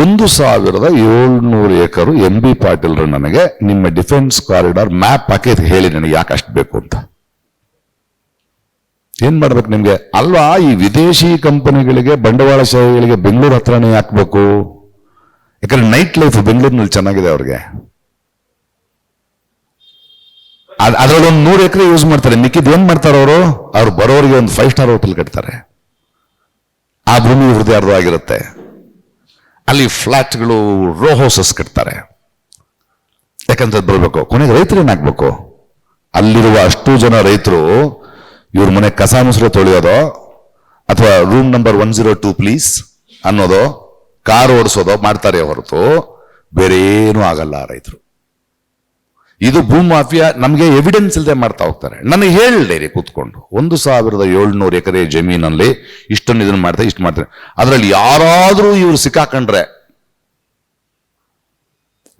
1700 ಎಕರು MB ಪಾಟೀಲ್ರು ನನಗೆ ನಿಮ್ಮ defence corridor map ಹಾಕಿ ಹೇಳಿ ನನಗೆ ಯಾಕೆ ಅಷ್ಟು ಬೇಕು ಅಂತ. ಏನ್ ಮಾಡ್ಬೇಕು ನಿಮ್ಗೆ? ಅಲ್ವಾ, ಈ ವಿದೇಶಿ ಕಂಪನಿಗಳಿಗೆ, ಬಂಡವಾಳಶಾಹಿಗಳಿಗೆ ಬೆಂಗಳೂರು ಹತ್ರನೇ ಹಾಕ್ಬೇಕು? ಯಾಕಂದ್ರೆ ನೈಟ್ ಲೈಫ್ ಬೆಂಗಳೂರಿನಲ್ಲಿ ಚೆನ್ನಾಗಿದೆ ಅವ್ರಿಗೆ. ಅದ್ರಲ್ಲಿ ಒಂದು 100 ಎಕರೆ ಯೂಸ್ ಮಾಡ್ತಾರೆ. ಮಿಕ್ಕಿದ್ ಏನ್ ಮಾಡ್ತಾರೆ ಅವ್ರು ಬರೋರಿಗೆ ಒಂದು 5 ಸ್ಟಾರ್ ಹೋಟೆಲ್ ಕಟ್ತಾರೆ. ಆ ಭೂಮಿ ಹೃದಯಾರ್ಧ ಆಗಿರುತ್ತೆ. ಅಲ್ಲಿ ಫ್ಲಾಟ್ಗಳು, ರೋ ಹೌಸಸ್ ಕಟ್ತಾರೆ. ಯಾಕಂತ ಬರ್ಬೇಕು, ಕೊನೆಗೆ ರೈತರು ಏನಾಗ್ಬೇಕು? ಅಲ್ಲಿರುವ ಅಷ್ಟು ಜನ ರೈತರು ಇವ್ರ ಮನೆ ಕಸ ಮುಸುರೆ ತೊಳೆಯೋದೋ, ಅಥವಾ ರೂಮ್ ನಂಬರ್ 102 ಪ್ಲೀಸ್ ಅನ್ನೋದೋ, ಕಾರ್ ಓಡಿಸೋದೋ ಮಾಡ್ತಾರೆ ಹೊರತು ಬೇರೆ ಏನೂ ಆಗಲ್ಲ ರೈತರು. ಇದು ಭೂಮಾಫಿಯಾ ನಮಗೆ ಎವಿಡೆನ್ಸ್ ಇಲ್ಲದೆ ಮಾಡ್ತಾ ಹೋಗ್ತಾರೆ. ನನಗೆ ಹೇಳಿ ಕೂತ್ಕೊಂಡು 1700 ಎಕರೆ ಜಮೀನಲ್ಲಿ ಇಷ್ಟನ್ನು ಇದನ್ನು ಮಾಡ್ತಾರೆ, ಇಷ್ಟು ಮಾಡ್ತಾರೆ. ಅದರಲ್ಲಿ ಯಾರಾದ್ರೂ ಇವ್ರು ಸಿಕ್ಕಾಕೊಂಡ್ರೆ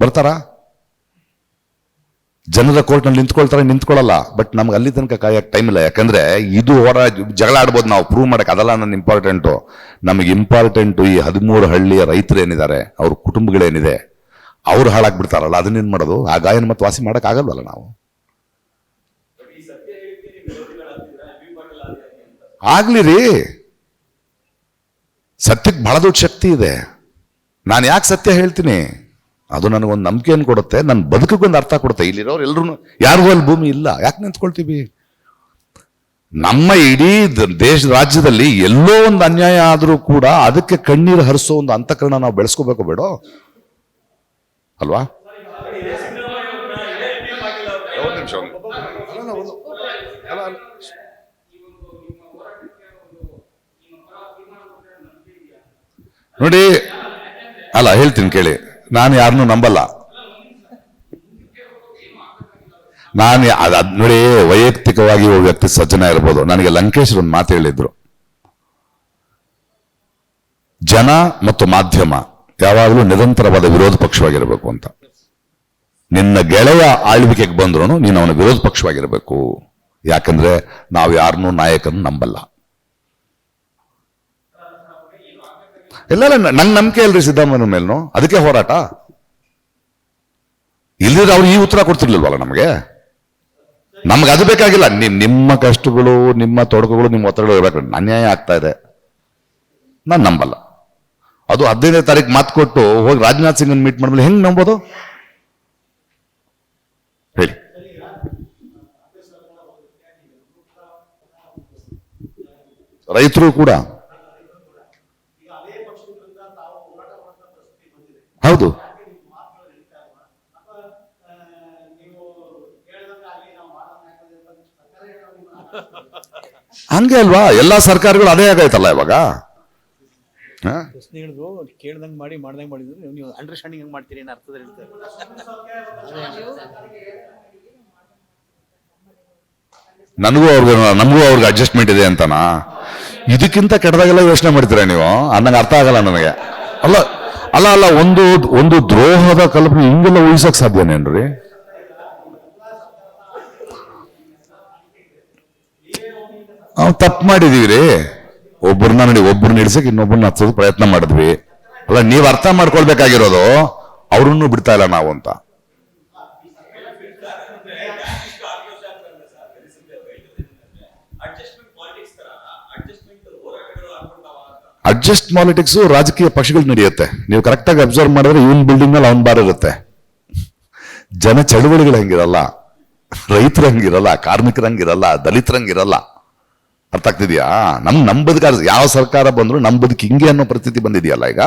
ಬರ್ತಾರ? ಜನರ ಕೋರ್ಟ್ನಲ್ಲಿ ನಿಂತ್ಕೊಳ್ಳಲ್ಲ. ಬಟ್ ನಮ್ಗೆ ಅಲ್ಲಿ ತನಕ ಕಾಯಕ್ಕೆ ಟೈಮ್ ಇಲ್ಲ. ಯಾಕಂದ್ರೆ ಇದು ಜಗಳ ಆಡ್ಬೋದು ನಾವು, ಪ್ರೂವ್ ಮಾಡಕ್ಕೆ. ಅದಲ್ಲ ನನ್ನ ಇಂಪಾರ್ಟೆಂಟು. ನಮಗೆ ಇಂಪಾರ್ಟೆಂಟು ಈ 13 ಹಳ್ಳಿಯ ರೈತರು ಏನಿದ್ದಾರೆ, ಅವ್ರ ಕುಟುಂಬಗಳೇನಿದೆ, ಅವ್ರು ಹಾಳಾಗ್ಬಿಡ್ತಾರಲ್ಲ, ಅದನ್ನೇನ್ ಮಾಡೋದು? ಆ ಗಾಯನ ಮತ್ತೆ ವಾಸಿ ಮಾಡಕ್ ಆಗಲ್ವಲ್ಲ ನಾವು. ಆಗ್ಲಿ ರೀ, ಸತ್ಯಕ್ಕೆ ಬಹಳ ದೊಡ್ಡ ಶಕ್ತಿ ಇದೆ. ನಾನು ಯಾಕೆ ಸತ್ಯ ಹೇಳ್ತೀನಿ? ಅದು ನನಗೊಂದು ನಂಬಿಕೆಯನ್ನು ಕೊಡುತ್ತೆ, ನನ್ನ ಬದುಕಿಗೊಂದು ಅರ್ಥ ಕೊಡುತ್ತೆ. ಇಲ್ಲಿರೋರು ಎಲ್ರು ಯಾರಿಗೂ ಅಲ್ಲಿ ಭೂಮಿ ಇಲ್ಲ, ಯಾಕೆ ನಿಂತ್ಕೊಳ್ತೀವಿ? ನಮ್ಮ ಇಡೀ ರಾಜ್ಯದಲ್ಲಿ ಎಲ್ಲೋ ಒಂದು ಅನ್ಯಾಯ ಆದರೂ ಕೂಡ ಅದಕ್ಕೆ ಕಣ್ಣೀರು ಹರಿಸೋ ಒಂದು ಅಂತಃಕರಣ ನಾವು ಬೆಳೆಸ್ಕೋಬೇಕು ಬೇಡೋ ಅಲ್ವಾ? ನೋಡಿ, ಅಲ್ಲ ಹೇಳ್ತೀನಿ ಕೇಳಿ, ನಾನು ಯಾರನ್ನೂ ನಂಬಲ್ಲ. ನೋಡಿ, ವೈಯಕ್ತಿಕವಾಗಿ ಒಬ್ಬ ವ್ಯಕ್ತಿ ಸಜ್ಜನ ಇರ್ಬೋದು. ನನಗೆ ಲಂಕೇಶ್ ಒಂದು ಮಾತು ಹೇಳಿದ್ರು, ಜನ ಮತ್ತು ಮಾಧ್ಯಮ ಯಾವಾಗಲೂ ನಿರಂತರವಾದ ವಿರೋಧ ಪಕ್ಷವಾಗಿರಬೇಕು ಅಂತ. ನಿನ್ನ ಗೆಳೆಯ ಆಳ್ವಿಕೆಗೆ ಬಂದ್ರು ನೀನು ಅವನ ವಿರೋಧ ಪಕ್ಷವಾಗಿರಬೇಕು. ಯಾಕಂದ್ರೆ ನಾವು ಯಾರನ್ನೂ ನಾಯಕನ ನಂಬಲ್ಲ. ಇಲ್ಲ, ನಂಗೆ ನಂಬಿಕೆ ಇಲ್ರಿ ಸಿದ್ದರಾಮಯ್ಯನ ಮೇಲ್ನು, ಅದಕ್ಕೆ ಹೋರಾಟ. ಇಲ್ಲಿದ್ರೆ ಅವ್ರು ಈ ಉತ್ತರ ಕೊಡ್ತಿರ್ಲಿಲ್ವಲ್ಲ ನಮಗೆ ಅದು ಬೇಕಾಗಿಲ್ಲ. ನಿಮ್ಮ ಕಷ್ಟಗಳು, ನಿಮ್ಮ ತೊಡಕುಗಳು, ನಿಮ್ಮ ಒತ್ತಡಗಳು ಇರಬೇಕು. ಅನ್ಯಾಯ ಆಗ್ತಾ ಇದೆ, ನಾನು ನಂಬಲ್ಲ. ಅದು 15ನೇ ತಾರೀಕು ಮಾತು ಕೊಟ್ಟು ಹೋಗಿ ರಾಜನಾಥ್ ಸಿಂಗ್ ಮೀಟ್ ಮಾಡಿದ್ಮೇಲೆ ಹೆಂಗ್ ನಂಬೋದು ಹೇಳಿ? ರೈತರು ಕೂಡ ಹೌದು. ಹಂಗೆ ಅಲ್ವಾ, ಎಲ್ಲಾ ಸರ್ಕಾರಗಳು ಅದೇ ಆಗೈತಲ್ಲ ಇವಾಗ. ಕೇಳ್ದಂಗ್ ಮಾಡಿ ಮಾಡ್ದಂಗ್ ಮಾಡಿದ್ರೆ ನೀವು ಅಂಡರ್ಸ್ಟ್ಯಾಂಡಿಂಗ್ ಹೆಂಗ್ ಮಾಡ್ತೀರಿ ಅನ್ನೋ ಅರ್ಥದಲ್ಲಿ ಹೇಳ್ತಾರೆ. ನಮಗೂ ಅವ್ರಿಗೆ ಅಡ್ಜಸ್ಟ್ಮೆಂಟ್ ಇದೆ ಅಂತನಾ? ಇದಕ್ಕಿಂತ ಕೆಟ್ಟದಾಗೆಲ್ಲ ಯೋಚನೆ ಮಾಡ್ತೀರಾ ನೀವು? ಅನ್ನಂಗೆ ಅರ್ಥ ಆಗಲ್ಲ ನನಗೆ. ಅಲ್ಲ ಅಲ್ಲ ಅಲ್ಲ ಒಂದು ದ್ರೋಹದ ಕಲ್ಪನೆ ಹಿಂಗೆಲ್ಲ ಊಹಿಸಕ್ ಸಾಧ್ಯನೇನ್ರಿ? ನಾವು ತಪ್ಪು ಮಾಡಿದೀವಿ. ಒಬ್ಬರನ್ನ ಹಿಡಿಸಕ್ಕೆ ಇನ್ನೊಬ್ಬರನ್ನ ಹಚ್ಚೋದು ಪ್ರಯತ್ನ ಮಾಡಿದ್ವಿ. ಅಲ್ಲ, ನೀವು ಅರ್ಥ ಮಾಡ್ಕೊಳ್ಬೇಕಾಗಿರೋದು ಅವ್ರನ್ನು ಬಿಡ್ತಾ ಇಲ್ಲ ನಾವು ಅಂತ. ಅಡ್ಜಸ್ಟ್ ಪಾಲಿಟಿಕ್ಸ್ ರಾಜಕೀಯ ಪಕ್ಷಗಳು ನಡೆಯುತ್ತೆ. ನೀವು ಕರೆಕ್ಟಾಗಿ ಅಬ್ಸರ್ವ್ ಮಾಡಿದ್ರೆ ಇವನ್ ಬಿಲ್ಡಿಂಗ್ ಮೇಲೆ ಅವನ್ ಬಾರ್ ಇರುತ್ತೆ. ಜನ ಚಳುವಳಿಗಳು ಹಂಗಿರಲ್ಲ, ರೈತರ ಹಂಗಿರಲ್ಲ, ಕಾರ್ಮಿಕರ ಹಂಗಿರಲ್ಲ, ದಲಿತರ ಹಂಗಿರಲ್ಲ. ಅರ್ಥ ಆಗ್ತಿದ್ಯಾ? ನಮ್ ಬದುಕ ಯಾವ ಸರ್ಕಾರ ಬಂದ್ರು ನಮ್ ಬದುಕು ಹಿಂಗೆ ಅನ್ನೋ ಪರಿಸ್ಥಿತಿ ಬಂದಿದೆಯಲ್ಲ ಈಗ.